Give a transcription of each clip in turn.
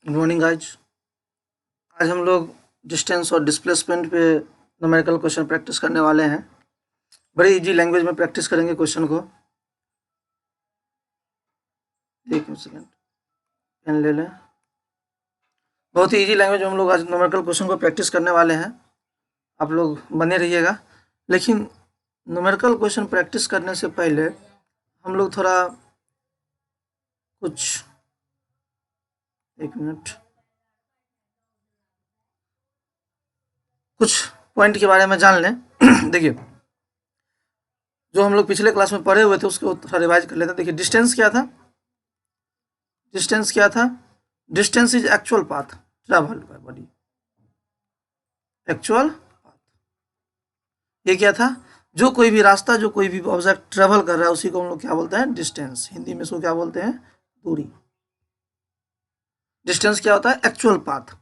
Good morning guys. आज हम लोग डिस्टेंस और डिस्प्लेसमेंट पे न्यूमेरिकल क्वेश्चन प्रैक्टिस करने वाले हैं। बड़ी इजी लैंग्वेज में प्रैक्टिस करेंगे क्वेश्चन को। एक सेकेंड, पेन ले लें। बहुत ही इजी लैंग्वेज में हम लोग आज न्यूमेरिकल क्वेश्चन को प्रैक्टिस करने वाले हैं। आप लोग बने रहिएगा। लेकिन न्यूमेरिकल क्वेश्चन प्रैक्टिस करने से पहले हम लोग थोड़ा कुछ कुछ पॉइंट के बारे में जान लें। देखिए, जो हम लोग पिछले क्लास में पढ़े हुए थे उसको थोड़ा रिवाइज कर लेते हैं। देखिए, डिस्टेंस क्या था? Distance is actual path travelled by body. Actual path, ये क्या था? जो कोई भी रास्ता, जो कोई भी ऑब्जेक्ट ट्रेवल कर रहा है उसी को हम लोग क्या बोलते हैं? डिस्टेंस। हिंदी में इसको क्या बोलते हैं? दूरी। डिस्टेंस क्या होता है? Actual path.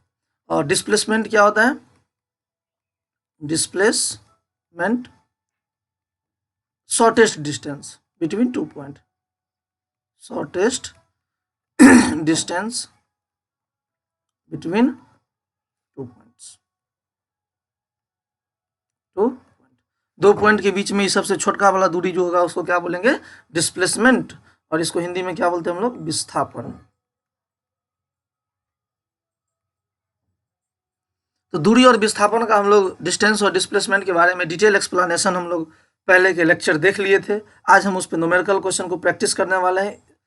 और डिस्प्लेसमेंट क्या होता है? Displacement shortest distance between 2 point. Shortest distance between 2 points. 2 point के बीच में ही सबसे छोटा वाला दूरी जो होगा उसको क्या बोलेंगे? डिस्प्लेसमेंट। और इसको हिंदी में क्या बोलते हैं हम लोग? विस्थापन। तो दूरी और विस्थापन का हम लोग डिस्टेंस और डिस्प्लेसमेंट के बारे में डिटेल एक्सप्लेनेशन हम लोग पहले के लेक्चर देख लिए थे। आज हम उस पर न्यूमेरिकल क्वेश्चन को प्रैक्टिस करने वाले हैं।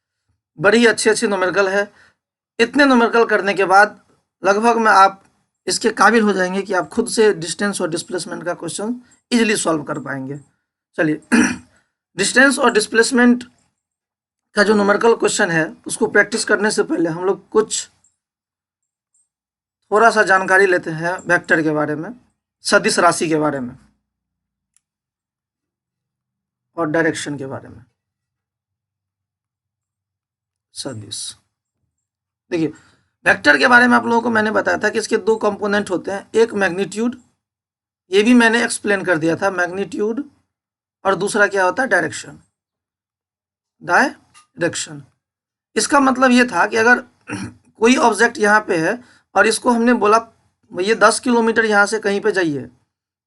बड़ी अच्छी न्यूमेरिकल है। इतने न्यूमेरिकल करने के बाद लगभग में आप इसके काबिल हो जाएंगे कि आप खुद से डिस्टेंस और डिस्प्लेसमेंट का क्वेश्चन इजीली सॉल्व कर पाएंगे। चलिए, डिस्टेंस और डिस्प्लेसमेंट का जो न्यूमेरिकल क्वेश्चन है उसको प्रैक्टिस करने से पहले हम लोग कुछ थोड़ा सा जानकारी लेते हैं वेक्टर के बारे में, सदिश राशि के बारे में और डायरेक्शन के बारे में। सदिश, देखिए, वेक्टर के बारे में आप लोगों को मैंने बताया था कि इसके 2 कंपोनेंट होते हैं। एक मैग्नीट्यूड, ये भी मैंने एक्सप्लेन कर दिया था, मैग्नीट्यूड। और दूसरा क्या होता है? डायरेक्शन। डायरेक्शन, इसका मतलब ये था कि अगर कोई ऑब्जेक्ट यहाँ पे है और इसको हमने बोला ये 10 किलोमीटर यहाँ से कहीं पे जाइए,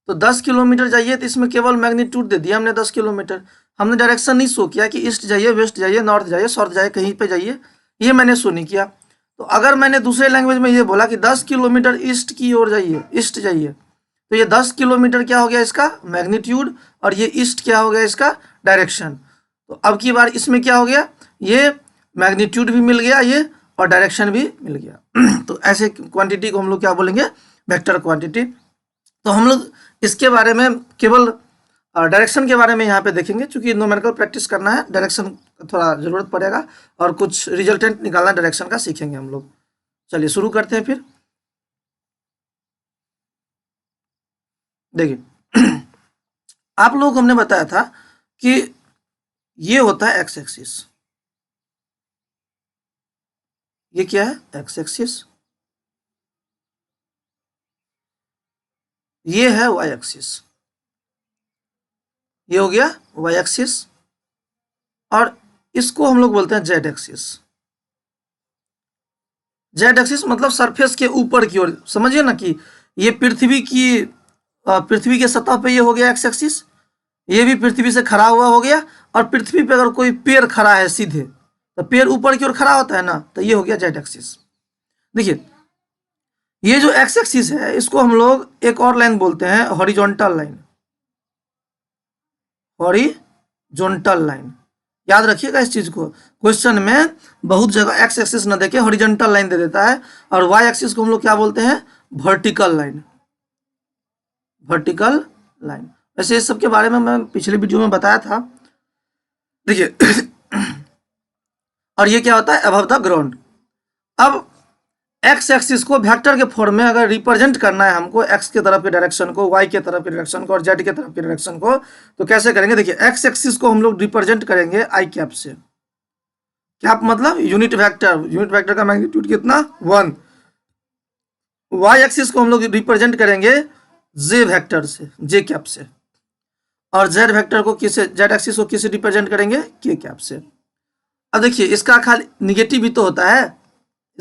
तो 10 किलोमीटर जाइए, तो इसमें केवल मैग्नीट्यूड दे दिया हमने 10 किलोमीटर। हमने डायरेक्शन नहीं शो किया कि ईस्ट जाइए, वेस्ट जाइए, नॉर्थ जाइए, साउथ जाइए, कहीं पे जाइए, ये मैंने शो नहीं किया। तो अगर मैंने दूसरे लैंग्वेज में ये बोला कि 10 किलोमीटर ईस्ट की ओर जाइए, ईस्ट जाइए, तो ये 10 किलोमीटर क्या हो गया? इसका मैग्नीट्यूड। और ये ईस्ट क्या हो गया? इसका डायरेक्शन। तो अब की बार इसमें क्या हो गया? ये मैग्नीट्यूड भी मिल गया ये, और डायरेक्शन भी मिल गया। तो ऐसे क्वांटिटी को हम लोग क्या बोलेंगे? Vector quantity. तो हम लोग इसके बारे में केवल डायरेक्शन के बारे में यहाँ पे देखेंगे, क्योंकि न्यूमेरिकल प्रैक्टिस करना है, डायरेक्शन थोड़ा ज़रूरत पड़ेगा और कुछ रिजल्टेंट निकालना डायरेक्शन का सीखेंगे हम लोग। चलिए शुरू करते हैं फिर। देखिए, आप लोगों को हमने बताया था कि ये होता है एक्स एक्सिस। ये क्या है? X axis. ये है वाई एक्सिस। ये हो गया वाई एक्सिस। और इसको हम लोग बोलते हैं जेड एक्सिस। जेड एक्सिस मतलब सरफेस के ऊपर की ओर, समझिए ना कि ये पृथ्वी के सतह पे ये हो गया एक्स एक्सिस, ये भी पृथ्वी से खड़ा हुआ हो गया। और पृथ्वी पे अगर कोई पेड़ खड़ा है सीधे, तो पेड़ ऊपर की ओर खड़ा होता है ना, तो ये हो गया जेड एक्सिस। देखिए, ये जो एक्स एक्सिस है इसको हम लोग एक और लाइन बोलते हैं हॉरिजॉन्टल लाइन। हॉरिजॉन्टल लाइन, याद रखिएगा इस चीज को। क्वेश्चन में बहुत जगह एक्स एक्सिस न देके हॉरिजॉन्टल लाइन दे देता है, और वाई एक्सिस को हम लोग क्या बोलते हैं? Vertical line. Vertical line. वैसे इस सब के बारे में मैं पिछले वीडियो में बताया था। देखिए, और ये क्या होता है? Above the ground. अब एक्स एक्सिस को वेक्टर के फॉर्म में अगर रिप्रेजेंट करना है हमको, एक्स के तरफ के डायरेक्शन को, वाई के तरफ के डायरेक्शन को और जेड के तरफ के डायरेक्शन को, तो कैसे करेंगे? देखिए, एक्स एक्सिस को हम लोग रिप्रेजेंट करेंगे आई कैप से। कैप मतलब यूनिट वेक्टर। यूनिट वेक्टर का मैग्नीट्यूड कितना? 1। वाई एक्सिस को हम लोग रिप्रेजेंट करेंगे जे वेक्टर से, जे कैप से। और जेड वेक्टर को किसे, जेड एक्सिस को किसे रिप्रेजेंट करेंगे? के कैप से। अब देखिए, इसका खाली निगेटिव भी तो होता है,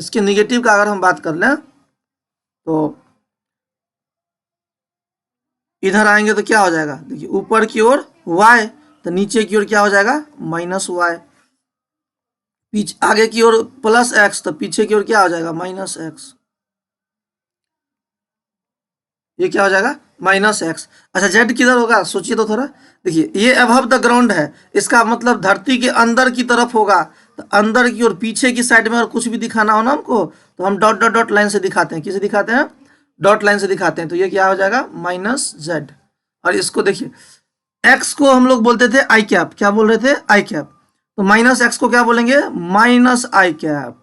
इसके निगेटिव का अगर हम बात कर लें तो इधर आएंगे तो क्या हो जाएगा, देखिए ऊपर की ओर y, तो नीचे की ओर क्या हो जाएगा -y, पीछे आगे की ओर +x, तो पीछे की ओर क्या हो जाएगा -x, ये क्या हो जाएगा -x। अच्छा z किधर होगा, सोचिए तो थोड़ा, देखिए ये अबव द ग्राउंड है, इसका मतलब धरती के अंदर की तरफ होगा, तो अंदर की ओर पीछे की साइड में और कुछ भी दिखाना हो ना हमको, तो हम डॉट डॉट डॉट लाइन से दिखाते हैं, किसे दिखाते हैं, डॉट लाइन से दिखाते हैं, तो ये क्या हो जाएगा -z। और इसको देखिए x को हम लोग बोलते थे आई कैप, क्या बोल रहे थे आई कैप, तो -x को क्या बोलेंगे -i कैप,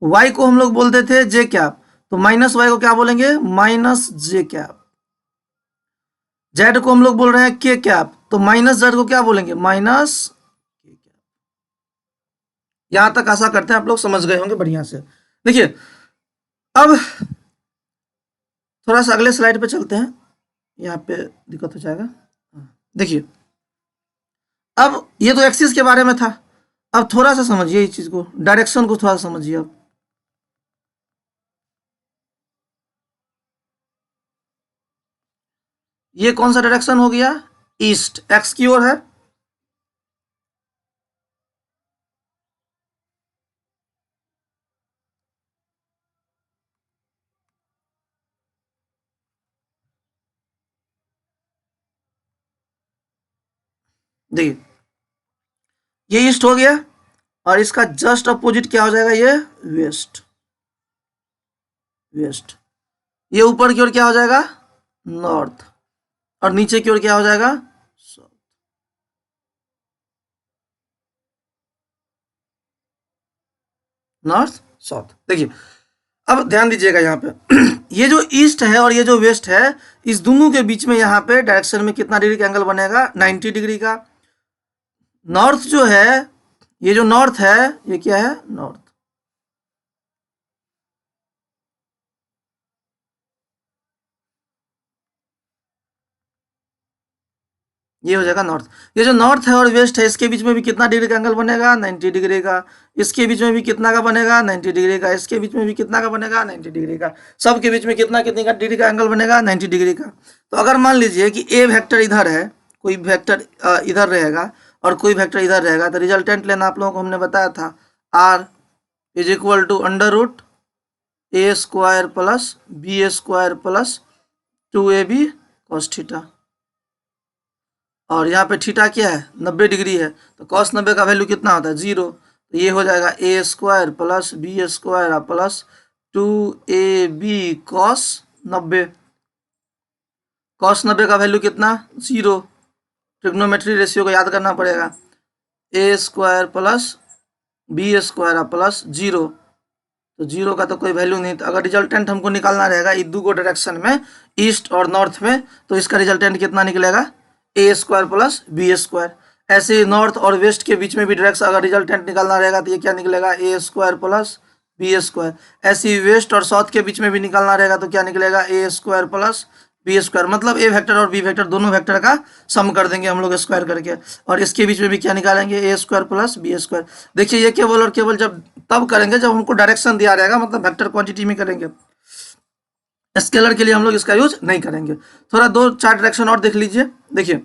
y को हम लोग बोलते थे j कैप, तो -y को क्या बोलेंगे -j कैप, z को हम लोग बोल रहे हैं k कैप, तो -z को क्या बोलेंगे -k कैप। यहां तक आशा करते हैं आप लोग समझ गए होंगे बढ़िया से। देखिए अब थोड़ा सा अगले स्लाइड पे चलते हैं, यहाँ पे दिक्कत हो जाएगा। देखिए अब ये तो एक्सिस के बारे में था, अब थोड़ा सा समझिए इस चीज को, डायरेक्शन को थोड़ा सा समझिए। अब ये कौन सा डायरेक्शन हो गया, ईस्ट, एक्स की ओर है, देखिए ये ईस्ट हो गया, और इसका जस्ट अपोजिट क्या हो जाएगा, ये वेस्ट, वेस्ट, ये ऊपर की ओर क्या हो जाएगा नॉर्थ, और नीचे की ओर क्या हो जाएगा साउथ, नॉर्थ साउथ। देखिए अब ध्यान दीजिएगा यहाँ पे ये जो ईस्ट है और ये जो वेस्ट है, इस दोनों के बीच में यहाँ पे डायरेक्शन में कितना डिग्री का एंगल बनेगा 90 डिग्री का। नॉर्थ जो है, ये जो नॉर्थ है ये क्या है नॉर्थ, ये हो जाएगा नॉर्थ। ये जो नॉर्थ है और वेस्ट है, इसके बीच में भी कितना डिग्री का एंगल बनेगा 90 डिग्री का, इसके बीच में भी कितना का बनेगा 90 डिग्री का, इसके बीच में भी कितना का बनेगा 90 डिग्री का, सब के बीच में कितना कितने का डिग्री का एंगल बनेगा 90 डिग्री का। तो अगर मान लीजिए कि ए वेक्टर इधर है, कोई वेक्टर इधर रहेगा और कोई वेक्टर इधर रहेगा, तो रिजल्टेंट लेना आप लोगों को हमने बताया था, r is equal to √a² plus b² plus 2ab cos theta, और यहाँ पे थीटा क्या है 90 डिग्री है, तो cos 90 का वैल्यू कितना होता है 0, तो ये हो जाएगा a² plus b² plus 2ab cos 90, cos 90 का वैल्यू कितना 0, ट्रिग्नोमेट्री रेशियो को याद करना पड़ेगा, a² प्लस b² प्लस 0, तो 0 का तो कोई वैल्यू नहीं, तो अगर रिजल्टेंट हमको निकालना रहेगा इस दो डायरेक्शन में, ईस्ट और नॉर्थ में, तो इसका रिजल्टेंट कितना निकलेगा a² प्लस b²। ऐसे नॉर्थ और वेस्ट के बीच में भी डायरेक्शन अगर रिजल्टेंट निकालना रहेगा तो ये क्या निकलेगा a² प्लस b²। ऐसे वेस्ट और साउथ के बीच में भी निकालना रहेगा तो क्या निकलेगा a² प्लस b², मतलब ए वेक्टर और बी वेक्टर दोनों वेक्टर का सम कर देंगे हम लोग स्क्वायर करके, और इसके बीच में भी क्या निकालेंगे a² प्लस b²। देखिए ये केवल और केवल जब तब करेंगे जब हमको डायरेक्शन दिया रहेगा, मतलब वेक्टर क्वांटिटी में करेंगे, स्केलर के लिए हम लोग इसका यूज नहीं करेंगे। थोड़ा 2-4 डायरेक्शन और देख लीजिए। देखिए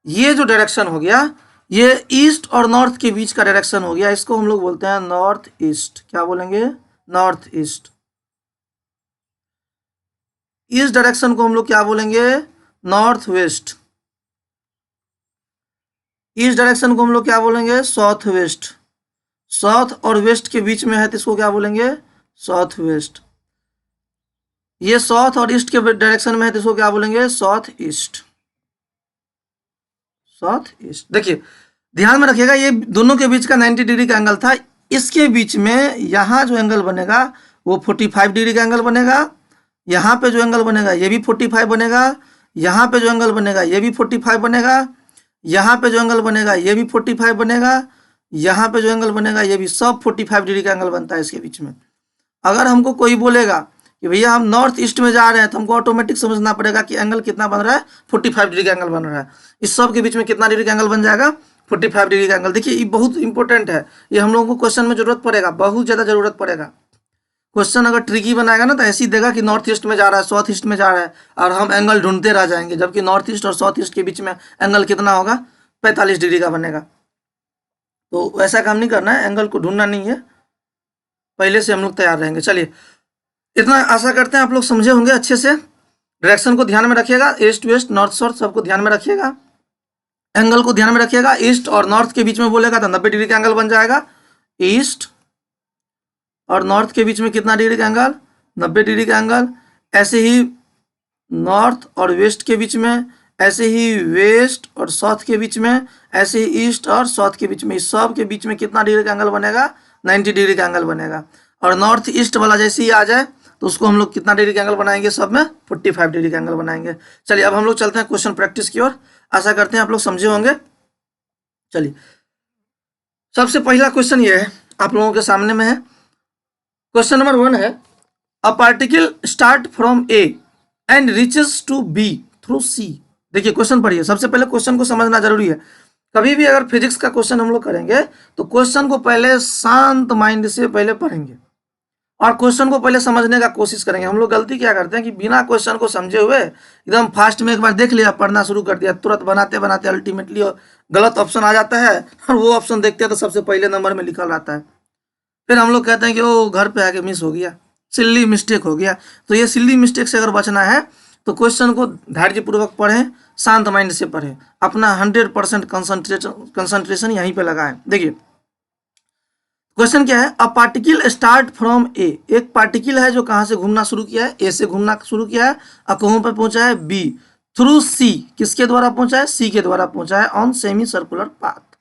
ये जो डायरेक्शन हो गया, ये ईस्ट और नॉर्थ के बीच का डायरेक्शन हो गया, इसको हम लोग बोलते हैं नॉर्थ ईस्ट, क्या बोलेंगे नॉर्थ ईस्ट। इस डायरेक्शन को हम लोग क्या बोलेंगे नॉर्थ वेस्ट, इस डायरेक्शन को हम लोग क्या बोलेंगे साउथ वेस्ट, साउथ और वेस्ट के बीच में है तो इसको क्या बोलेंगे साउथ वेस्ट, ये साउथ और ईस्ट के डायरेक्शन में है तो इसको क्या बोलेंगे साउथ ईस्ट, साउथ ईस्ट। देखिए ध्यान में रखिएगा ये दोनों के बीच का 90 डिग्री का एंगल था, इसके बीच में यहाँ जो एंगल बनेगा वो 45 डिग्री का एंगल बनेगा, यहाँ पे जो एंगल बनेगा ये भी 45 बनेगा, यहाँ पे जो एंगल बनेगा ये भी 45 बनेगा, यहाँ पे जो एंगल बनेगा ये भी 45 बनेगा, यहाँ पे जो एंगल बनेगा ये भी सब 45 डिग्री का एंगल बनता है इसके बीच में। अगर हमको कोई बोलेगा कि भैया हम नॉर्थ ईस्ट में जा रहे हैं, तो हमको ऑटोमेटिक समझना पड़ेगा कि एंगल कितना बन रहा है, 45 डिग्री का एंगल बन रहा है। इस सब के बीच में कितना डिग्री का एंगल बन जाएगा, 45 डिग्री का एंगल। देखिए ये बहुत इंपॉर्टेंट है, ये हम लोगों को क्वेश्चन में जरूरत पड़ेगा, बहुत ज़्यादा जरूरत पड़ेगा। क्वेश्चन अगर ट्रिकी बनाएगा ना तो ऐसे ही देगा कि नॉर्थ ईस्ट में जा रहा है, साउथ ईस्ट में जा रहा है, और हम एंगल ढूंढते रह जाएंगे, जबकि नॉर्थ ईस्ट और साउथ ईस्ट के बीच में एंगल कितना होगा, 45 डिग्री का बनेगा। तो ऐसा काम नहीं करना है, एंगल को ढूंढना नहीं है, पहले से हम लोग तैयार रहेंगे। चलिए इतना आशा करते हैं आप लोग समझे होंगे अच्छे से। डायरेक्शन को ध्यान में रखिएगा, east to west, north south सबको ध्यान में रखिएगा। एंगल को ध्यान में रखिएगा, ईस्ट और नॉर्थ के बीच में बोलेगा तो 90 डिग्री का एंगल बन जाएगा। ईस्ट और नॉर्थ के बीच में कितना डिग्री का एंगल, 90 डिग्री का एंगल। ऐसे ही नॉर्थ और वेस्ट के बीच में, ऐसे ही वेस्ट और साउथ के बीच में, ऐसे ही ईस्ट और साउथ के बीच में, इस सब के बीच में कितना डिग्री का एंगल बनेगा, 90 डिग्री का एंगल बनेगा। और नॉर्थ ईस्ट वाला जैसे ही आ जाए तो उसको हम लोग कितना डिग्री का एंगल बनाएंगे, सब में 45 डिग्री का एंगल बनाएंगे। चलिए अब हम लोग चलते हैं क्वेश्चन प्रैक्टिस की ओर। आशा करते हैं आप लोग समझे होंगे। चलिए सबसे पहला क्वेश्चन ये है, आप लोगों के सामने में है। क्वेश्चन नंबर 1 है, a particle start from A and reaches to B through C. देखिए क्वेश्चन पढ़िए, सबसे पहले क्वेश्चन को समझना जरूरी है। कभी भी अगर फिजिक्स का क्वेश्चन हम लोग करेंगे तो क्वेश्चन को पहले शांत माइंड से पहले पढ़ेंगे और क्वेश्चन को पहले समझने का कोशिश करेंगे। हम लोग गलती क्या करते हैं कि बिना क्वेश्चन को समझे हुए एकदम फास्ट में एक बार देख लिया, पढ़ना शुरू कर दिया, तुरंत बनाते बनाते अल्टीमेटली गलत ऑप्शन आ जाता है, और वो ऑप्शन देखते हैं तो सबसे पहले नंबर में लिखा रहता है। फिर हम लोग कहते हैं कि वो घर पे आके मिस हो गया, सिल्ली मिस्टेक हो गया। तो ये सिल्ली मिस्टेक से अगर बचना है तो क्वेश्चन को धैर्यपूर्वक पढ़ें, शांत माइंड से पढ़ें, अपना 100% कंसंट्रेशन यहीं पे लगाएं। देखिए क्वेश्चन क्या है, अ पार्टिकल स्टार्ट फ्रॉम ए। एक पार्टिकल है जो कहाँ से घूमना शुरू किया है, ए से घूमना शुरू किया है, और कहाँ पर पहुंचा है, बी, थ्रू सी। किसके द्वारा पहुंचा है, सी के द्वारा पहुंचा है, on semi circular path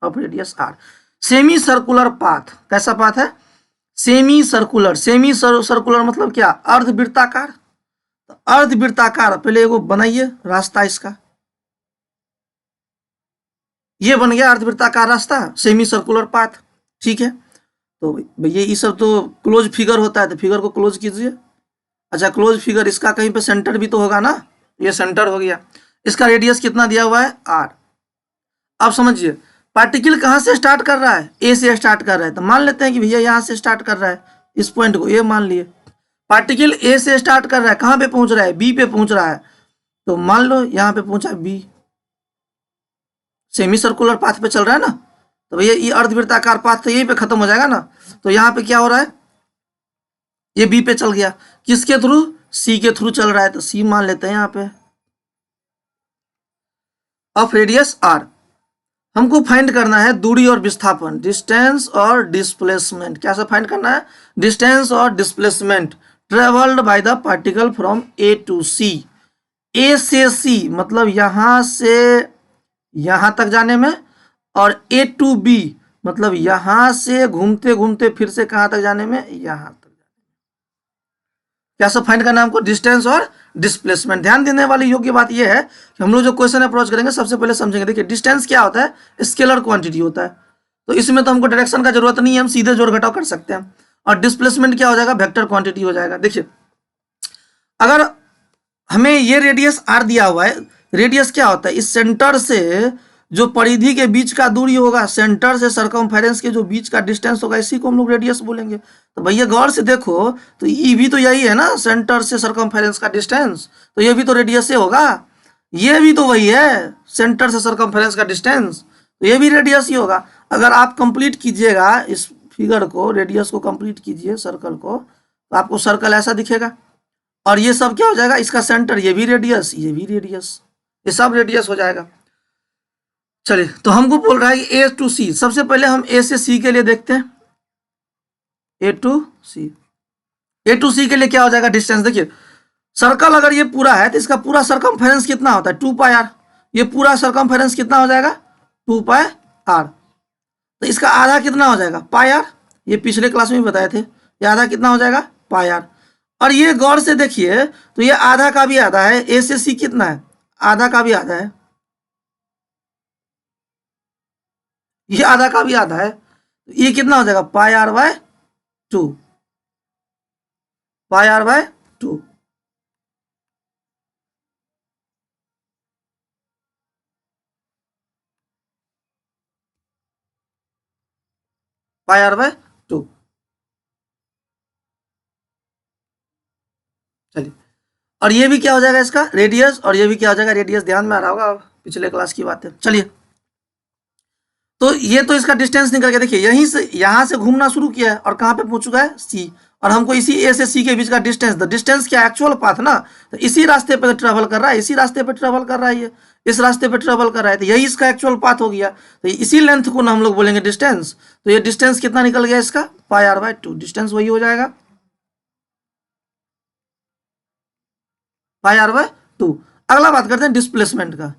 of radius R. Semi circular path, कैसा पाथ है, सेमी सर्कुलर। सेमी सर्कुलर मतलब क्या, अर्धवृत्ताकार। तो अर्धवृत्ताकार पहले एगो बनाइए रास्ता इसका, ये बन गया अर्धवृत्ताकार रास्ता, सेमी सर्कुलर पाथ। ठीक है, तो भैया ये सब तो क्लोज फिगर होता है, तो फिगर को क्लोज कीजिए। अच्छा क्लोज फिगर, इसका कहीं पे सेंटर भी तो होगा ना, ये सेंटर हो गया। इसका रेडियस कितना दिया हुआ है, आर। अब समझिए पार्टिकल कहाँ से स्टार्ट कर रहा है, ए से स्टार्ट कर रहा है। तो मान लेते हैं कि भैया यहाँ से स्टार्ट कर रहा है, इस पॉइंट को ए मान लिए। पार्टिकल ए से स्टार्ट कर रहा है, कहाँ पे पहुंच रहा है, बी पे पहुंच रहा है। तो मान लो यहाँ पे पहुंचा बी, सेमी सर्कुलर पाथ पे चल रहा है ना, तो भैया ये अर्धवृत्ताकार पाथ तो यहीं पे खत्म हो जाएगा ना। तो यहाँ पे क्या हो रहा है, ये बी पे चल गया, किसके थ्रू, सी के थ्रू चल रहा है, तो सी मान लेते हैं यहाँ पे। ऑफ रेडियस आर, हमको फाइंड करना है दूरी और विस्थापन, डिस्टेंस और डिस्प्लेसमेंट। क्या सब फाइंड करना है, डिस्टेंस और displacement travelled by the particle from A to C. A से सी मतलब यहां से यहां तक जाने में, और ए टू बी मतलब यहां से घूमते घूमते फिर से कहां तक जाने में, यहां तक। क्या सब फाइंड करना है हमको, डिस्टेंस और डिस्प्लेसमेंट। ध्यान देने वाली योग्य बात यह है कि हम लोग जो क्वेश्चन अप्रोच करेंगे सबसे पहले समझेंगे। देखिए डिस्टेंस क्या होता है, स्केलर क्वांटिटी होता है, तो इसमें तो हमको डायरेक्शन का जरूरत नहीं है, हम सीधे जोड़ घटाव कर सकते हैं। और डिस्प्लेसमेंट क्या हो जाएगा, वेक्टर क्वांटिटी हो जाएगा। देखिए अगर हमें ये रेडियस आर दिया हुआ है, रेडियस क्या होता है, इस सेंटर से जो परिधि के बीच का दूरी होगा, सेंटर से सरकमफेरेंस के जो बीच का डिस्टेंस होगा, इसी को हम लोग रेडियस बोलेंगे। तो भैया गौर से देखो, तो ये भी तो यही है ना, सेंटर से सरकमफेरेंस का डिस्टेंस, तो ये भी तो रेडियस से होगा। ये भी तो वही है, सेंटर से सरकमफेरेंस का डिस्टेंस, तो ये भी रेडियस ही होगा। अगर आप कंप्लीट कीजिएगा इस फिगर को, रेडियस को कंप्लीट कीजिए सर्कल को, तो आपको सर्कल ऐसा दिखेगा। और ये सब क्या हो जाएगा, इसका सेंटर, ये भी रेडियस, ये भी रेडियस, ये सब रेडियस हो जाएगा। चलिए तो हमको बोल रहा है कि ए टू सी, सबसे पहले हम ए से सी के लिए देखते हैं, ए टू सी। ए टू सी के लिए क्या हो जाएगा, डिस्टेंस। देखिए सर्कल अगर ये पूरा है तो इसका पूरा सरकमफेरेंस कितना होता है, 2 पाई आर। ये पूरा सरकमफेरेंस कितना हो जाएगा, 2 पाई आर। तो इसका आधा कितना हो जाएगा, पाई आर। ये पिछले क्लास में भी बताए थे, ये आधा कितना हो जाएगा, पाई आर। और ये गौर से देखिए तो ये आधा का भी आधा है, ए से सी कितना है, आधा का भी आधा है, ये आधा का भी आधा है, ये कितना हो जाएगा, pi r by 2। Pi r by 2। Pi r by 2। चलिए, और ये भी क्या हो जाएगा इसका रेडियस, और ये भी क्या हो जाएगा रेडियस। ध्यान में आ रहा होगा, पिछले क्लास की बात है। चलिए, तो ये तो इसका डिस्टेंस निकल गया। देखिए यहीं से यहाँ से घूमना शुरू किया है और कहाँ पे पहुंच चुका है सी, और हमको इसी ए से सी के बीच का डिस्टेंस, द डिस्टेंस क्या एक्चुअल पाथ ना, तो इसी रास्ते पे ट्रेवल कर रहा है, इसी रास्ते पे ट्रेवल कर रहा है, ये इस रास्ते पे ट्रेवल कर रहा है, तो यही इसका एक्चुअल पाथ हो गया। तो इसी लेंथ को ना हम लोग बोलेंगे डिस्टेंस। तो ये डिस्टेंस कितना निकल गया इसका, पाई आर बाय 2। डिस्टेंस वही हो जाएगा, पाई आर बाय 2। अगला बात करते हैं डिस्प्लेसमेंट का।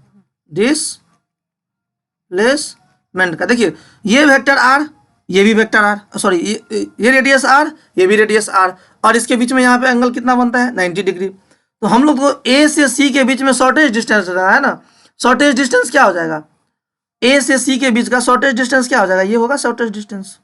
डिस्प्लेसमेंट का देखिए, ये वेक्टर आर, ये भी वेक्टर आर, सॉरी ये रेडियस आर, ये भी रेडियस आर, और इसके बीच में यहाँ पे एंगल कितना बनता है 90 डिग्री। तो हम लोग को ए से सी के बीच में शॉर्टेज डिस्टेंस रहा है ना, शॉर्टेज डिस्टेंस क्या हो जाएगा, ए से सी के बीच का शॉर्टेज डिस्टेंस क्या हो जाएगा, ये होगा शॉर्टेज डिस्टेंस।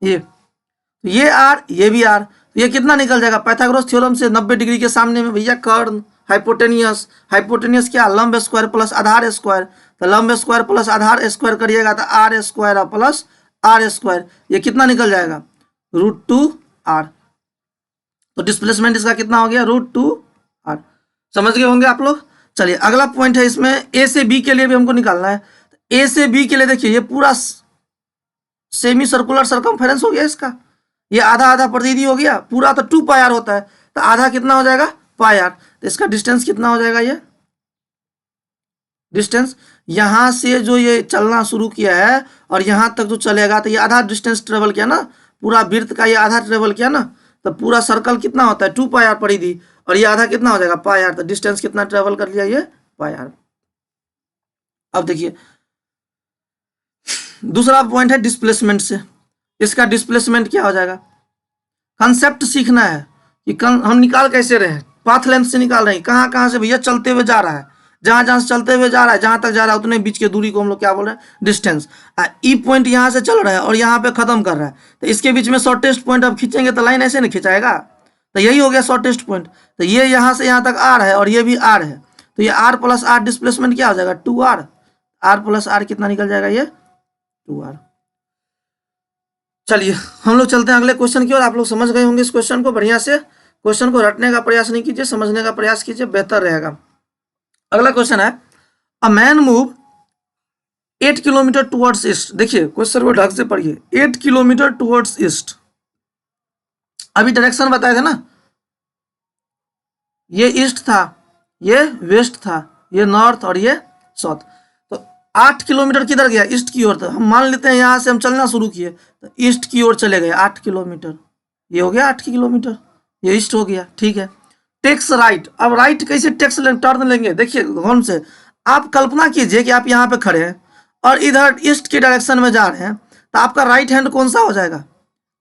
ये आर, ये भी आर, तो ये कितना निकल जाएगा पाइथागोरस थ्योरम से 90 डिग्री के सामने में भैया कर्ण, हाइपोटेनियस, हाइपोटेनियस क्या लंब स्क्वायर प्लस आधार स्क्वायर, तो लंब स्क्वायर प्लस आधार स्क्वायर करिएगा तो R square plus R square, ये कितना निकल जाएगा √2r। तो डिस्प्लेसमेंट इसका कितना हो गया √2r। समझ गए होंगे आप लोग। चलिए अगला पॉइंट है, इसमें ए से बी के लिए भी हमको निकालना है। ए से बी के लिए देखिए ये पूरा सेमी सर्कुलर सरकमफेरेंस हो गया इसका, ये आधा आधा परिधि हो गया, पूरा तो 2 पाई आर होता है, तो आधा कितना हो जाएगा पाई आर। तो इसका डिस्टेंस कितना हो जाएगा, ये डिस्टेंस यहां से जो ये चलना शुरू किया है और यहां तक जो चलेगा, तो ये आधा डिस्टेंस ट्रेवल किया ना, पूरा वृत्त का ये आधा ट्रेवल किया ना, तो पूरा सर्कल कितना होता है 2 पाई आर परिधि, और ये आधा कितना हो जाएगा पाई आर। तो डिस्टेंस कितना ट्रेवल कर लिया ये पाई आर। अब देखिए दूसरा पॉइंट है डिस्प्लेसमेंट से, इसका डिस्प्लेसमेंट क्या हो जाएगा, कंसेप्ट सीखना है कि हम निकाल कैसे रहे हैं, पाथ लेंथ से निकाल रहे हैं, कहाँ कहाँ से भैया चलते हुए जा रहा है, जहां जहां से चलते हुए जा रहा है, जहां तक जा रहा है उतने बीच की दूरी को हम लोग क्या बोल रहे हैं डिस्टेंस। ई पॉइंट यहाँ से चल रहा है और यहाँ पे खत्म कर रहा है, तो इसके बीच में शॉर्टेस्ट पॉइंट अब खींचेंगे तो लाइन ऐसे नहीं खिंचाएगा, तो यही हो गया शॉर्टेस्ट पॉइंट। तो ये यहाँ से यहाँ तक आर है और ये भी आर है, तो ये आर प्लस आर डिस्प्लेसमेंट क्या हो जाएगा 2r, आर प्लस आर कितना निकल जाएगा ये 2r। चलिए हम लोग चलते हैं अगले क्वेश्चन की ओर। आप लोग समझ गए होंगे इस क्वेश्चन को, बढ़िया से क्वेश्चन को रटने का प्रयास नहीं कीजिए, समझने का प्रयास कीजिए, बेहतर रहेगा। अगला क्वेश्चन है, a man move 8 kilometre towards east. देखिए क्वेश्चन को ढंग से पढ़िए, 8 किलोमीटर टुवर्ड्स ईस्ट। अभी डायरेक्शन बताए थे ना, ये ईस्ट था, ये वेस्ट था, ये नॉर्थ और ये साउथ। तो 8 किलोमीटर किधर गया ईस्ट की ओर। तो हम मान लेते हैं यहाँ से हम चलना शुरू किए तो ईस्ट की ओर चले गए 8 किलोमीटर, ये हो गया 8 किलोमीटर, ये ईस्ट हो गया, ठीक है। टेक्स राइट, अब राइट कैसे टेक्स टर्न लेंगे, देखिए कौन से, आप कल्पना कीजिए कि आप यहाँ पे खड़े हैं और इधर ईस्ट की डायरेक्शन में जा रहे हैं, तो आपका राइट हैंड कौन सा हो जाएगा,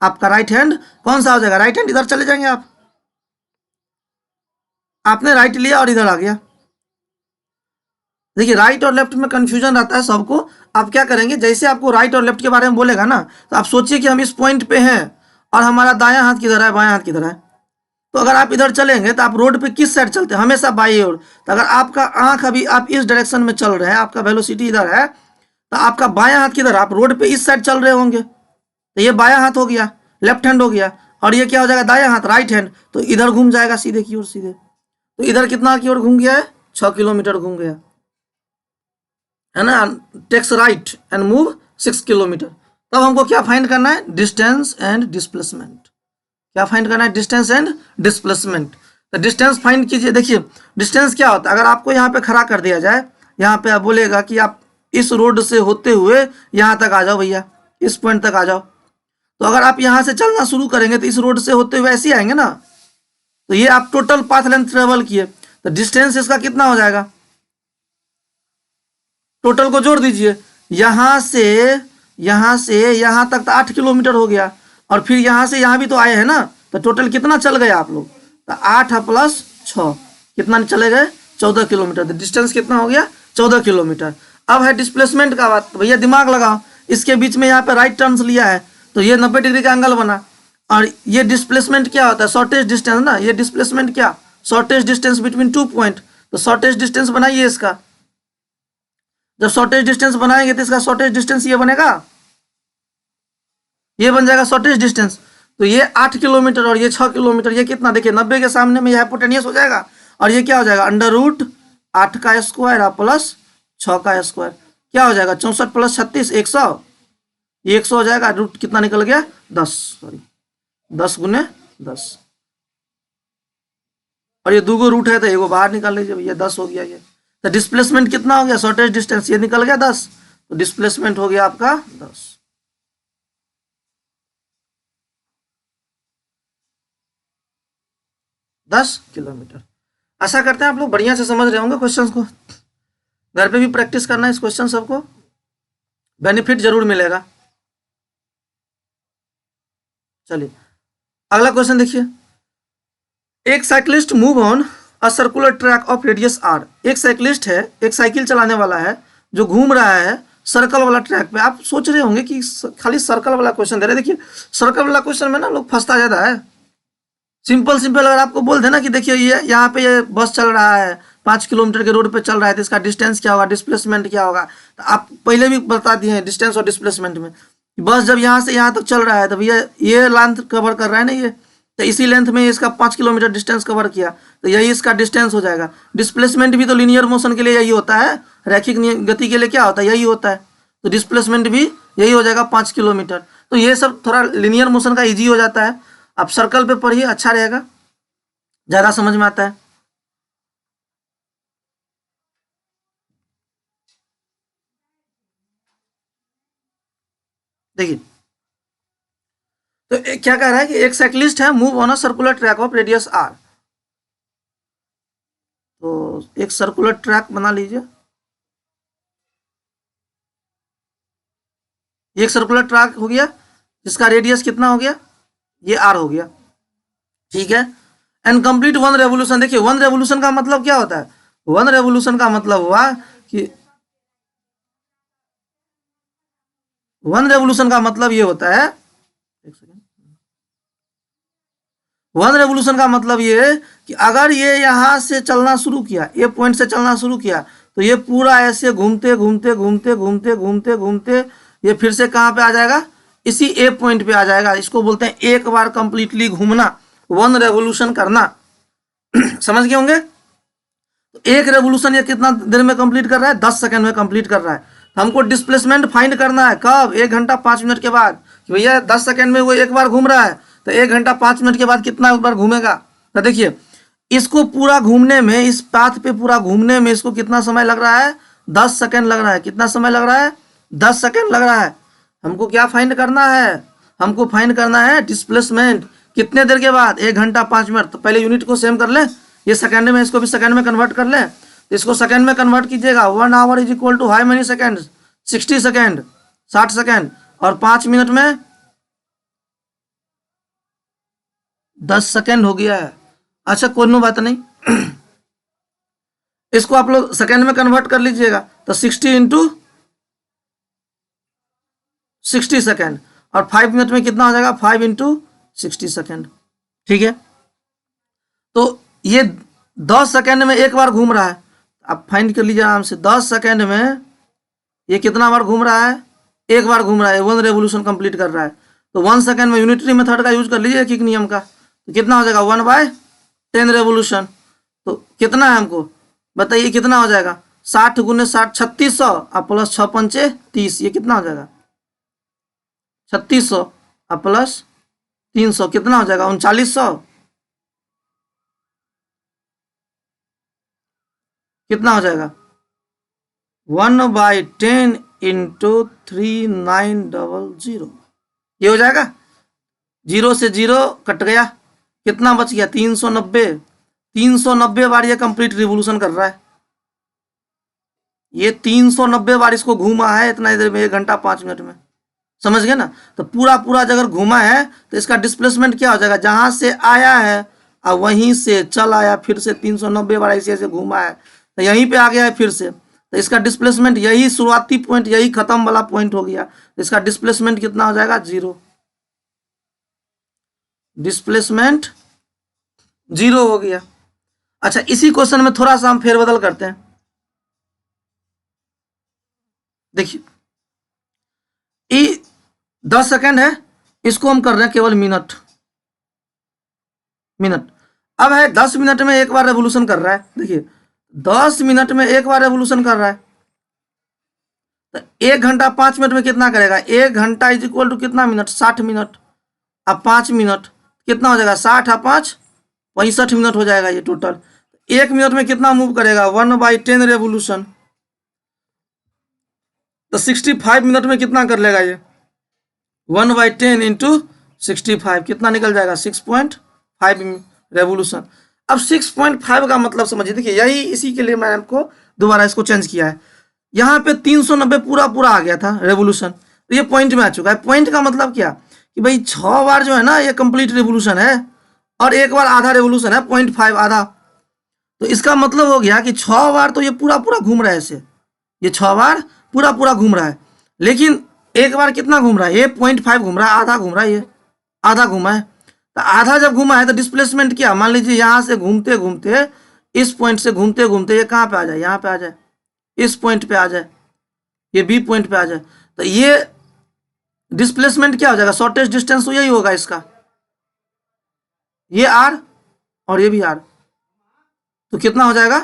आपका राइट हैंड कौन सा हो जाएगा, राइट हैंड इधर चले जाएंगे आप, आपने राइट लिया और इधर आ गया। देखिए राइट और लेफ्ट में कंफ्यूजन रहता है सबको। आप क्या करेंगे, जैसे आपको राइट और लेफ्ट के बारे में बोलेगा ना, तो आप सोचिए कि हम इस पॉइंट पे हैं और हमारा दायां हाथ किधर है, बायां हाथ किधर है। तो अगर आप इधर चलेंगे तो आप रोड पे किस साइड चलते हैं, हमेशा बाई ओर। तो अगर आपका आंख अभी आप इस डायरेक्शन में चल रहे हैं, आपका वेलोसिटी इधर है, तो आपका बायां हाथ किधर, आप रोड पे इस साइड चल रहे होंगे, तो ये बायां हाथ हो गया, लेफ्ट हैंड हो गया, और ये क्या हो जाएगा दायां हाथ, राइट हैंड। तो इधर घूम जाएगा सीधे की ओर, सीधे। तो इधर कितना की ओर घूम गया है, 6 किलोमीटर घूम गया है ना। Takes right and move 6 kilometre. तब हमको क्या फाइंड करना है, डिस्टेंस एंड डिस्प्लेसमेंट। क्या फाइंड करना है, डिस्टेंस एंड डिस्प्लेसमेंट। तो डिस्टेंस फाइंड कीजिए। देखिए डिस्टेंस क्या होता है, अगर आपको यहाँ पे खड़ा कर दिया जाए, यहाँ पे आप बोलेगा कि आप इस रोड से होते हुए यहाँ तक आ जाओ भैया, इस पॉइंट तक आ जाओ, तो अगर आप यहाँ से चलना शुरू करेंगे तो इस रोड से होते हुए ऐसे ही आएंगे ना। तो ये आप टोटल पाथ लेंथ ट्रेवल किए, तो डिस्टेंस इसका कितना हो जाएगा, टोटल को जोड़ दीजिए, यहाँ से यहाँ तक तो 8 किलोमीटर हो गया, और फिर यहाँ से यहाँ भी तो आए हैं ना, तो टोटल कितना चल गए आप लोग, तो 8 + 6 कितना चले गए 14 किलोमीटर। तो डिस्टेंस कितना हो गया 14 किलोमीटर। अब है डिस्प्लेसमेंट का बात, तो भैया दिमाग लगाओ, इसके बीच में यहाँ पे राइट टर्न्स लिया है, तो ये 90 डिग्री का एंगल बना, और ये डिस्प्लेसमेंट क्या होता है, शॉर्टेज डिस्टेंस ना, ये डिस्प्लेसमेंट क्या, शॉर्टेज डिस्टेंस बिटवीन 2 पॉइंट। तो शॉर्टेज डिस्टेंस बनाइए इसका, जब शॉर्टेज डिस्टेंस बनाएंगे तो इसका शॉर्टेज डिस्टेंस ये बनेगा, ये बन जाएगा शॉर्टेज डिस्टेंस। तो ये 8 किलोमीटर और ये 6 किलोमीटर, ये कितना, देखिए 90 के सामने में ये हाइपोटेनियस हो जाएगा, और ये क्या हो जाएगा, अंडर रूट 8 का स्क्वायर और प्लस 6 का स्क्वायर, क्या हो जाएगा 64 प्लस 36 100, ये 100 हो जाएगा, रूट कितना निकल गया 10, सॉरी 10 गुने 10, और ये दूगो रूट है तो एगो बाहर निकाल लीजिए, ये 10 हो गया। ये तो डिस्प्लेसमेंट कितना हो गया, शॉर्टेज डिस्टेंस ये निकल गया 10, तो डिस्प्लेसमेंट हो गया आपका 10 किलोमीटर। आशा करते हैं आप लोग बढ़िया से समझ रहे होंगे क्वेश्चंस को, घर पे भी प्रैक्टिस करना है इस क्वेश्चन सबको, बेनिफिट जरूर मिलेगा। चलिए अगला क्वेश्चन देखिए, एक cyclist move on a circular track of radius R, एक साइकिलिस्ट है, एक साइकिल चलाने वाला है जो घूम रहा है सर्कल वाला ट्रैक पे। आप सोच रहे होंगे कि खाली सर्कल वाला क्वेश्चन दे रहे, देखिए सर्कल वाला क्वेश्चन में ना लोग फंसता ज्यादा है। सिंपल सिंपल अगर आपको बोल देना कि देखिए ये यहाँ पे ये बस चल रहा है 5 किलोमीटर के रोड पे चल रहा है, तो इसका डिस्टेंस क्या होगा, डिस्प्लेसमेंट क्या होगा, तो आप पहले भी बता दिए हैं डिस्टेंस और डिस्प्लेसमेंट में। बस जब यहाँ से यहाँ तक चल रहा है तो भैया ये लेंथ कवर कर रहा है ना ये, तो इसी लेंथ में इसका 5 किलोमीटर डिस्टेंस कवर किया, तो यही इसका डिस्टेंस हो जाएगा। डिस्प्लेसमेंट भी तो लीनियर मोशन के लिए यही होता है, रैखिक गति के लिए क्या होता है, यही होता है, तो डिस्प्लेसमेंट भी यही हो जाएगा 5 किलोमीटर। तो ये सब थोड़ा लीनियर मोशन का ईजी हो जाता है, आप सर्कल पे पढ़िए, अच्छा रहेगा, ज़्यादा समझ में आता है। देखिए तो क्या कह रहा है कि एक साइक्लिस्ट है move on a circular track of radius R, तो एक सर्कुलर ट्रैक बना लीजिए, एक सर्कुलर ट्रैक हो गया जिसका रेडियस कितना हो गया, ये आर हो गया, ठीक है। एंड कंप्लीट वन रेवोल्यूशन, देखिए वन रेवोल्यूशन का मतलब क्या होता है, वन रेवोल्यूशन का मतलब हुआ कि वन रेवोल्यूशन का मतलब ये होता है, एक सेकेंड, वन रेवोल्यूशन का मतलब ये है कि अगर ये यहाँ से चलना शुरू किया, ये पॉइंट से चलना शुरू किया, तो ये पूरा ऐसे घूमते घूमते घूमते घूमते घूमते घूमते ये फिर से कहाँ पे आ जाएगा, इसी ए पॉइंट पे आ जाएगा। इसको बोलते हैं एक बार कंप्लीटली घूमना, वन रेवोल्यूशन करना। समझ गए होंगे। तो एक रेवोल्यूशन ये कितना देर में कंप्लीट कर रहा है, 10 सेकंड में कंप्लीट कर रहा है। तो हमको डिस्प्लेसमेंट फाइंड करना है, कब, 1 घंटा 5 मिनट के बाद, कि भैया 10 सेकंड में वो एक बार घूम रहा है, तो 1 घंटा 5 मिनट के बाद कितना बार घूमेगा। तो देखिए इसको पूरा घूमने में, इस पाथ पे पूरा घूमने में इसको कितना समय लग रहा है, 10 सेकंड लग रहा है। कितना समय लग रहा है, 10 सेकंड लग रहा है। हमको क्या फाइंड करना है, हमको फाइंड करना है डिस्प्लेसमेंट कितने देर के बाद, 1 घंटा 5 मिनट। तो पहले यूनिट को सेम कर लें, ये सेकंड में, इसको भी सेकंड में कन्वर्ट कर लें। तो इसको सेकंड में कन्वर्ट कीजिएगा, 1 hour is equal to how many second, 60 second, 60 second, और 5 मिनट में 10 सेकंड हो गया है। अच्छा कोई नो बात नहीं, इसको आप लोग सेकंड में कन्वर्ट कर लीजिएगा, तो 60 इंटू 60 सेकंड, और 5 मिनट में कितना हो जाएगा, 5 इंटू 60 सेकंड, ठीक है। तो ये 10 सेकंड में एक बार घूम रहा है, आप फाइंड कर लीजिए आराम से, 10 सेकंड में ये कितना बार घूम रहा है, एक बार घूम रहा है, वन रेवोल्यूशन कंप्लीट कर रहा है। तो 1 सेकंड में यूनिटरी मेथड का यूज कर लीजिए, किक नियम का, तो कितना हो जाएगा, 1/10 रेवोल्यूशन। तो कितना है हमको बताइए, कितना हो जाएगा, 60 गुने 60 3600, और प्लस 6 पंचे 30, ये कितना हो जाएगा 3600, और प्लस 300 कितना हो जाएगा 3900, कितना हो जाएगा 1/10 इंटू 3900, ये हो जाएगा। 0 से 0 कट गया, कितना बच गया 390, 390 बार ये कंप्लीट रिवोल्यूशन कर रहा है, ये 390 बार इसको घूमा है इतना देर में, 1 घंटा 5 मिनट में, समझ गए ना। तो पूरा पूरा अगर घूमा है तो इसका डिस्प्लेसमेंट क्या हो जाएगा, जहां से आया है और वहीं से चल आया, फिर से 390 बार ऐसे ऐसे घूमा है, तो यहीं पे आ गया है फिर से, तो इसका डिस्प्लेसमेंट यही शुरुआती पॉइंट, यही खत्म वाला पॉइंट हो गया, तो इसका डिस्प्लेसमेंट कितना हो जाएगा 0। डिस्प्लेसमेंट 0 हो गया। अच्छा, इसी क्वेश्चन में थोड़ा सा हम फेरबदल करते हैं। देखिए, ये 10 सेकेंड है, इसको हम कर रहे हैं केवल मिनट। अब है 10 मिनट में एक बार रेवोल्यूशन कर रहा है। देखिए, 10 मिनट में एक बार रेवोल्यूशन कर रहा है, तो 1 घंटा 5 मिनट में कितना करेगा? 1 घंटा इज इक्वल टू कितना मिनट? 60 मिनट। अब 5 मिनट कितना हो जाएगा? 60 और 5 65 मिनट हो जाएगा ये टोटल। 1 मिनट में कितना मूव करेगा? 1/10 रेवोल्यूशन। तो 65 मिनट में कितना कर लेगा ये? 1/10 इंटू 65 कितना निकल जाएगा? 6.5 रेवोल्यूशन। अब 6.5 का मतलब समझिए। देखिए, यही इसी के लिए मैंने आपको दोबारा इसको चेंज किया है। यहाँ पे 390 पूरा पूरा आ गया था रेवोल्यूशन, तो ये पॉइंट में आ चुका है। पॉइंट का मतलब क्या कि भाई 6 बार जो है ना ये कंप्लीट रेवोल्यूशन है, और एक बार आधा रेवोल्यूशन है, 0.5 आधा। तो इसका मतलब हो गया कि 6 बार तो ये पूरा पूरा घूम रहा है ऐसे, ये 6 बार पूरा पूरा घूम रहा है। लेकिन एक बार कितना घूम रहा है? ये 0.5 घूम रहा है, आधा घूम रहा है, ये आधा घूमा है। तो आधा जब घूमा है तो डिस्प्लेसमेंट क्या? मान लीजिए यहाँ से घूमते घूमते, इस पॉइंट से घूमते घूमते ये कहाँ पे आ जाए? यहाँ पे आ जाए, इस पॉइंट पे आ जाए, ये बी पॉइंट पे आ जाए, तो ये डिस्प्लेसमेंट क्या हो जाएगा? शॉर्टेस्ट डिस्टेंस तो यही होगा इसका, ये आर और ये भी आर। तो कितना हो जाएगा?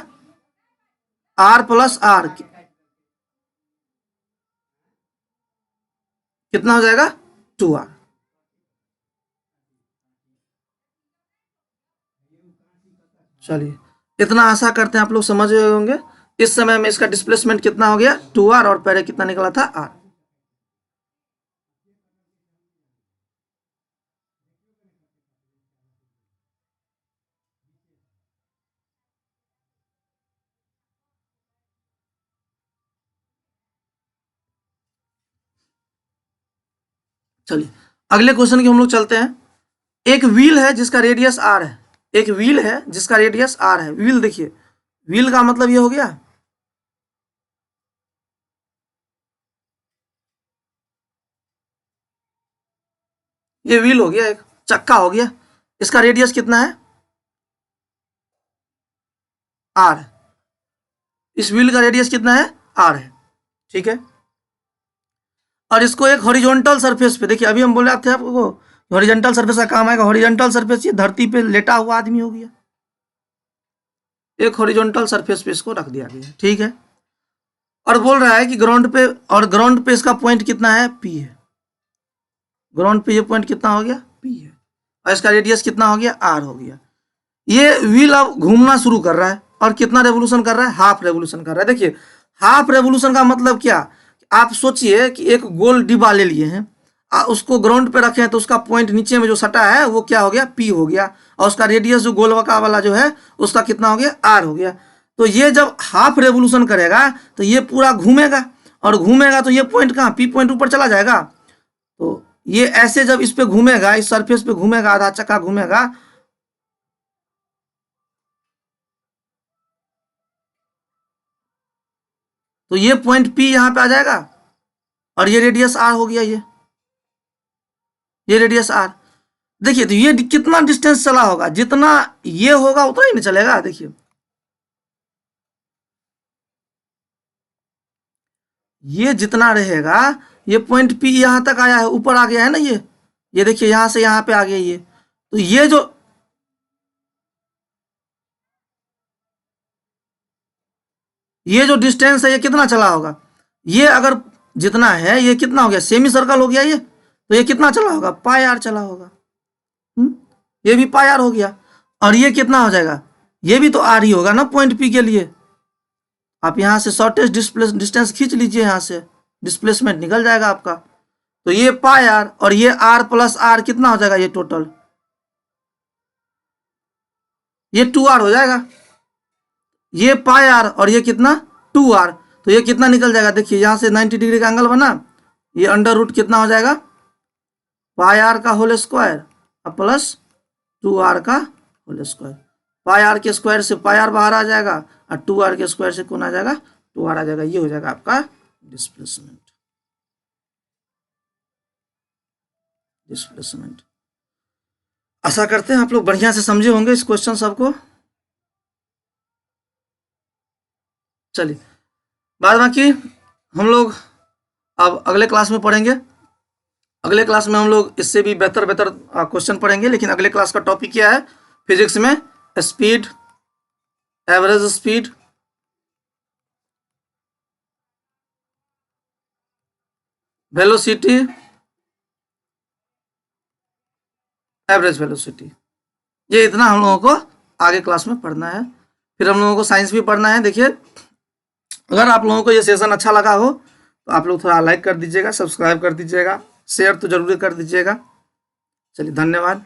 आर प्लस आर कितना हो जाएगा? 2r। चलिए, इतना आशा करते हैं आप लोग समझ गए होंगे। इस समय में इसका डिस्प्लेसमेंट कितना हो गया? 2r, और पहले कितना निकला था? r। चलिए, अगले क्वेश्चन की हम लोग चलते हैं। एक व्हील है जिसका रेडियस r है। एक व्हील है जिसका रेडियस r है। व्हील, देखिए, व्हील का मतलब ये हो गया, ये व्हील हो गया, एक चक्का हो गया। इसका रेडियस कितना है? r। इस व्हील का रेडियस कितना है? r है, ठीक है। और इसको एक हॉरिजॉन्टल सरफेस पे, देखिए अभी हम बोले थे आपको हॉरिजॉन्टल सरफेस का काम आएगा। हॉरिजॉन्टल सरफेस ये धरती पे लेटा हुआ आदमी हो गया, एक हॉरिजॉन्टल सरफेस पे इसको रख दिया गया, ठीक है। और बोल रहा है कि ग्राउंड पे, और ग्राउंड पे इसका पॉइंट कितना है? p है। ग्राउंड पे ये पॉइंट कितना हो गया? p है। और इसका रेडियस कितना हो गया? r हो गया। ये व्हील अब घूमना शुरू कर रहा है, और कितना रेवोल्यूशन कर रहा है? हाफ रेवोल्यूशन कर रहा है। देखिए, हाफ रेवोल्यूशन का मतलब क्या? आप सोचिए कि एक गोल डिब्बा ले लिए हैं, उसको ग्राउंड पे रखे हैं, तो उसका पॉइंट नीचे में जो सटा है वो क्या हो गया? p हो गया। और उसका रेडियस जो गोलवका वाला जो है उसका कितना हो गया? r हो गया। तो ये जब हाफ रेवोल्यूशन करेगा तो ये पूरा घूमेगा, और घूमेगा तो ये पॉइंट कहाँ? p पॉइंट ऊपर चला जाएगा। तो ये ऐसे जब इस पे घूमेगा, इस सरफेस पे घूमेगा, आधा चक्का घूमेगा, तो ये पॉइंट p यहाँ पे आ जाएगा, और ये रेडियस r हो गया। ये रेडियस r। देखिए, तो ये कितना डिस्टेंस चला होगा? जितना ये होगा उतना ही नहीं चलेगा। देखिए, ये जितना रहेगा, ये पॉइंट p यहाँ तक आया है, ऊपर आ गया है ना ये देखिए यहाँ से यहाँ पे आ गया ये। तो ये जो डिस्टेंस है ये कितना चला होगा? ये अगर जितना है, ये कितना हो गया? सेमी सर्कल हो गया ये, तो ये कितना चला होगा? पाई आर चला होगा। ये भी पाई आर हो गया। और ये कितना हो जाएगा? ये भी तो आर ही होगा ना पॉइंट पी के लिए। आप यहाँ से शॉर्टेस्ट डिस्टेंस खींच लीजिए, यहाँ से डिस्प्लेसमेंट निकल जाएगा आपका। तो ये पाई आर और ये आर प्लस आर कितना हो जाएगा? ये टोटल ये 2r हो जाएगा। ये पाई आर और ये कितना? 2r। तो ये कितना निकल जाएगा? देखिए, यहाँ से 90 डिग्री का एंगल बना, ये अंडर रूट कितना हो जाएगा? पाई आर का होल स्क्वायर प्लस 2r का होल स्क्वायर। पाई आर के स्क्वायर से पाई आर बाहर आ जाएगा, और 2r के स्क्वायर से कौन आ जाएगा? 2r आ जाएगा। ये हो जाएगा आपका डिस्प्लेसमेंट। आशा करते हैं आप लोग बढ़िया से समझे होंगे इस क्वेश्चन सबको। चलिए, बाद बाकी हम लोग अब अगले क्लास में पढ़ेंगे। अगले क्लास में हम लोग इससे भी बेहतर बेहतर क्वेश्चन पढ़ेंगे, लेकिन अगले क्लास का टॉपिक क्या है? फिजिक्स में speed, average speed, velocity, average velocity, ये इतना हम लोगों को आगे क्लास में पढ़ना है। फिर हम लोगों को साइंस भी पढ़ना है। देखिए, अगर आप लोगों को ये सेशन अच्छा लगा हो तो आप लोग थोड़ा लाइक कर दीजिएगा, सब्सक्राइब कर दीजिएगा, शेयर तो जरूर कर दीजिएगा। चलिए, धन्यवाद।